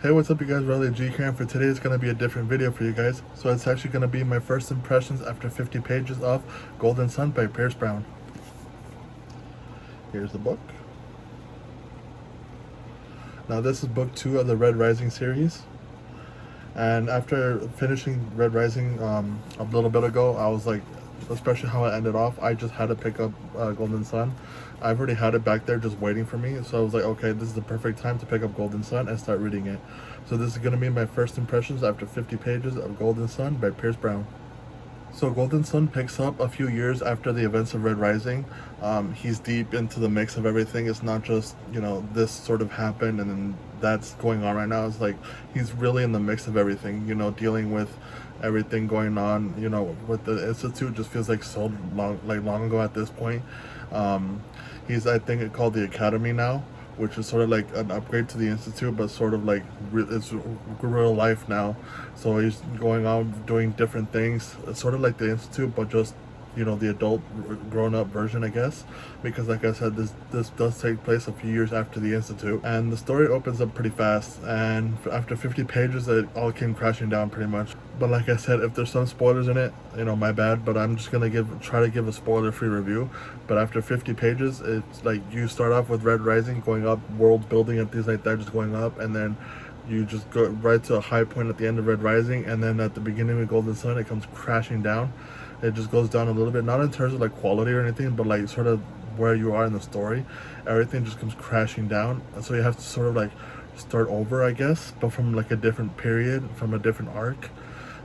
Hey, what's up you guys, Riley G here, and for today it's going to be a different video for you guys. So it's actually going to be my first impressions after 50 pages of Golden Sun by Pierce Brown. Here's the book. Now this is book 2 of the Red Rising series. And after finishing Red Rising a little bit ago, I was like, especially how it ended off, I just had to pick up Golden Sun. I've already had it back there just waiting for me, so I was like, okay, this is the perfect time to pick up Golden Sun and start reading it. So this is going to be my first impressions after 50 pages of Golden Sun by Pierce Brown. So Golden Sun picks up a few years after the events of Red Rising. He's deep into the mix of everything. It's not just, this sort of happened and then that's going on right now. It's like he's really in the mix of everything, dealing with everything going on, with the Institute. Just feels like so long ago at this point. He's, I think, called the Academy now, which is sort of like an upgrade to the Institute, but sort of like it's real life now. So he's going on doing different things. It's sort of like the Institute, but just the adult grown-up version, I guess, because like I said, this does take place a few years after the Institute, and the story opens up pretty fast, and after 50 pages it all came crashing down pretty much. But like I said, if there's some spoilers in it, my bad, but I'm just gonna try to give a spoiler-free review. But after 50 pages, it's like you start off with Red Rising going up, world building and things like that just going up, and then you just go right to a high point at the end of Red Rising, and then at the beginning of Golden Sun it comes crashing down. It just goes down a little bit, not in terms of like quality or anything, but like sort of where you are in the story. Everything just comes crashing down, and so you have to sort of like start over, I guess, but from like a different period, from a different arc.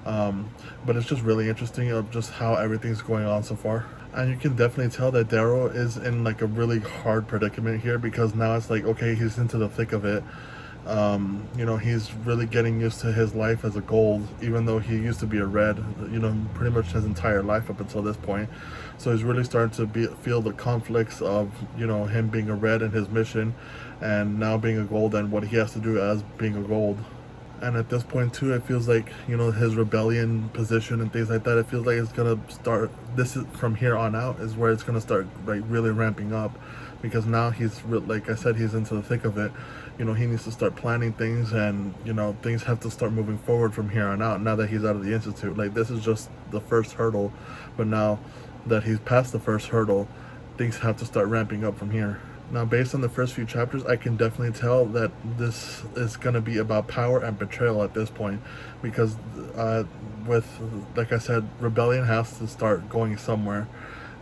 But it's just really interesting of just how everything's going on so far. And you can definitely tell that Darrow is in like a really hard predicament here, because now it's like, okay, he's into the thick of it. He's really getting used to his life as a gold, even though he used to be a red, pretty much his entire life up until this point. So he's really starting to feel the conflicts of, him being a red and his mission, and now being a gold and what he has to do as being a gold. And at this point too, it feels like, his rebellion position and things like that, it feels like it's gonna start, this is from here on out is where it's gonna start like really ramping up, because now like I said, he's into the thick of it. He needs to start planning things, and things have to start moving forward from here on out, now that he's out of the Institute. Like, this is just the first hurdle, but now that he's past the first hurdle, things have to start ramping up from here. Now, based on the first few chapters, I can definitely tell that this is going to be about power and betrayal at this point, because with, like I said, rebellion has to start going somewhere,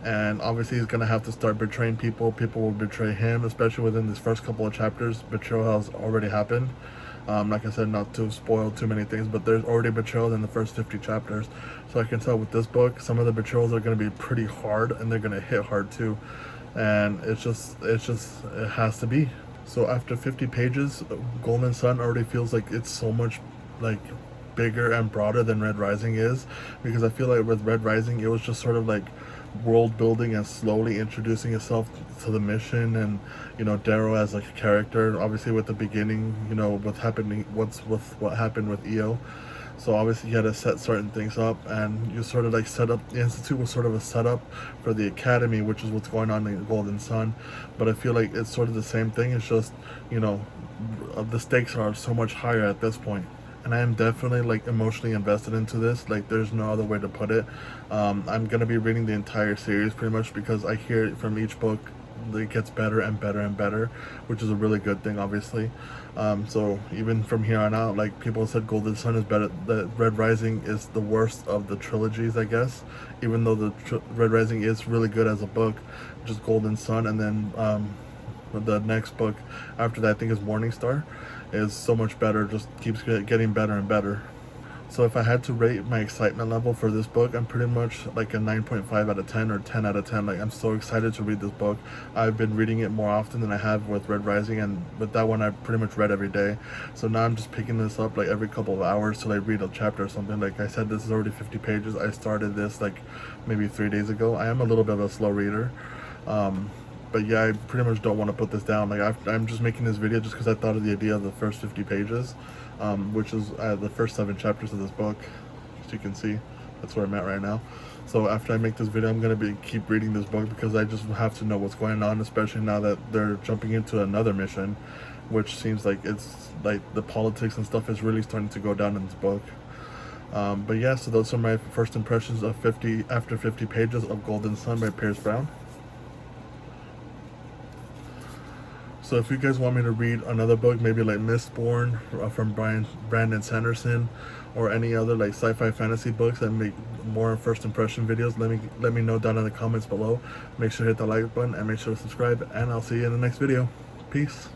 and obviously he's going to have to start betraying people. People will betray him, especially within these first couple of chapters. Betrayal has already happened. Like I said, not to spoil too many things, but there's already betrayals in the first 50 chapters. So I can tell with this book, some of the betrayals are going to be pretty hard, and they're going to hit hard too. And it has to be. So after 50 pages, Golden Sun already feels like it's so much like bigger and broader than Red Rising is, because I feel like with Red Rising it was just sort of like world building and slowly introducing itself to the mission, and Darrow as like a character, obviously with the beginning, what happened with EO. So obviously you had to set certain things up, and you sort of like set up, the Institute was sort of a setup for the Academy, which is what's going on in Golden Sun. But I feel like it's sort of the same thing. It's just, the stakes are so much higher at this point. And I am definitely like emotionally invested into this. Like, there's no other way to put it. I'm gonna be reading the entire series pretty much, because I hear from each book it gets better and better and better, which is a really good thing, obviously. So even from here on out, like, people said Golden Sun is better, that Red Rising is the worst of the trilogies, I guess, even though Red Rising is really good as a book. Just Golden Sun, and then the next book after that, I think, is Morning Star, is so much better, just keeps getting better and better. So if I had to rate my excitement level for this book, I'm pretty much like a 9.5 out of 10 or 10 out of 10. Like, I'm so excited to read this book. I've been reading it more often than I have with Red Rising, and with that one I pretty much read every day. So now I'm just picking this up like every couple of hours till I read a chapter or something. Like I said, this is already 50 pages. I started this like maybe 3 days ago. I am a little bit of a slow reader. But yeah, I pretty much don't want to put this down. Like, I'm just making this video just because I thought of the idea of the first 50 pages, which is the first 7 chapters of this book. As you can see, that's where I'm at right now. So after I make this video, I'm going to keep reading this book, because I just have to know what's going on, especially now that they're jumping into another mission. which seems like it's like the politics and stuff is really starting to go down in this book. But yeah, so those are my first impressions of 50 after 50 pages of Golden Son by Pierce Brown. So if you guys want me to read another book, maybe like Mistborn from Brandon Sanderson, or any other like sci-fi fantasy books that make more first impression videos, let me know down in the comments below. Make sure to hit the like button and make sure to subscribe, and I'll see you in the next video. Peace.